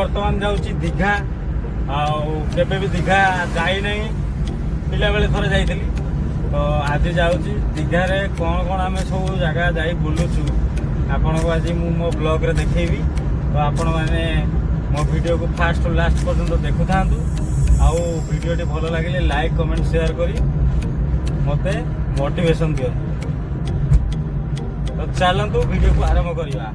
बर्तमान जाऊँगी दीघा आबे भी दीघा जाई नहीं पिला बेले थोड़े जाइली तो आज जाऊँगी दीघारे कौन कौन आम सब जगह जा बुलुचु आपण को आज मो ब्लॉग रे देखैबी तो आपण माने मो वीडियो को फास्ट टू लास्ट पर्यंत देखु थांतु आउ वीडियो टी भलो लागिले लाइक कमेंट शेयर करी मते मोटिवेशन दियो तो चलंतु वीडियो को आरंभ करिया।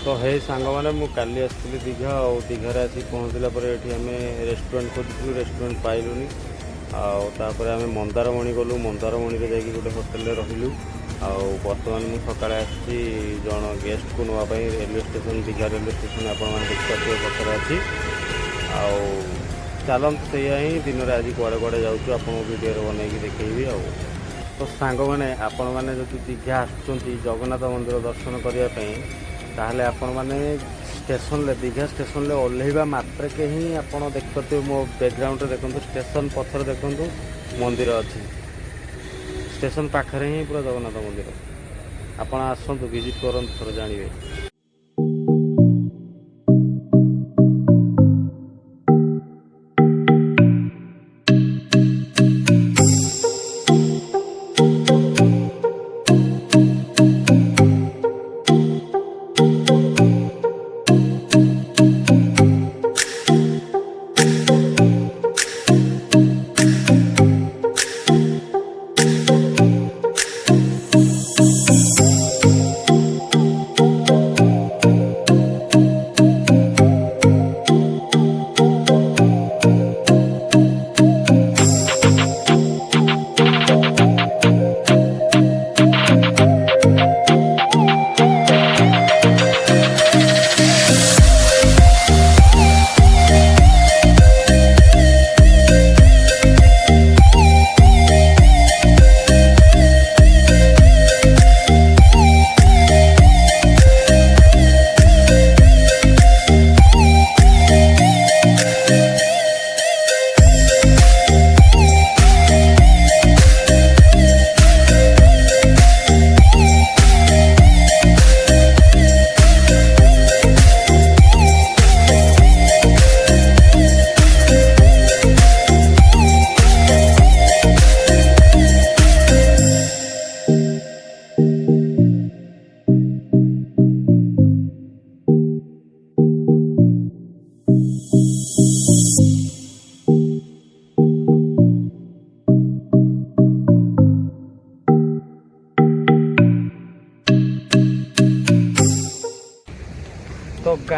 तो हे सांग मैंने मुझे काली आसती दीघा और दीघार आसी पहुँचला ये आम रेस्टोरेंट खोजु रेस्टोरेंट पाइलुनि आउे आम मंदारमणि गलु मंदारमणि जा गोटे होटेल रहिलु बर्तमान मुझे सका आसी जन गेस्ट को नापी railway station Digha railway station आप देखिए पथर अच्छी चलते से ही दिन में आज कड़े कड़े जाऊँ आपको वीडियो बनई देखी तो सांग मैंने आपण मैंने जो दीघा आसुँच जगन्नाथ मंदिर दर्शन करने ताहले आपण माने स्टेशन ले दीघा स्टेशन ले ओल्हेबा मात्र के ही आपण देखते मो बैकग्राउंड रे देखंतु स्टेशन पथर देखंतु मंदिर अच्छी स्टेशन पाखरे ही पूरा जगन्नाथ मंदिर आपण आसंतु विजिट करंतु थोड़ा जानिबे।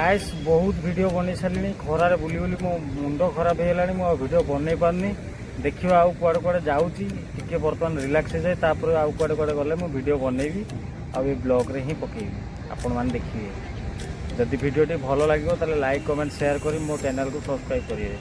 गाइस बहुत वीडियो बन सारे खरार बुली बुली मो मुंड खराब होगा मुझे वीडियो बनई पारनी देखिए आउ कुआड़े कुआड़े जाऊँगी टिके बर्तमान रिलैक्स हो जाए तापर आउ कुआड़े कुआड़े गले मु वीडियो बनईबी आ ब्लॉग रे ही पकेबी आपण मैंने देखिए जदि वीडियो भल लगे ताले लाइक कमेंट शेयर करी मो चैनल को सब्सक्राइब करेंगे।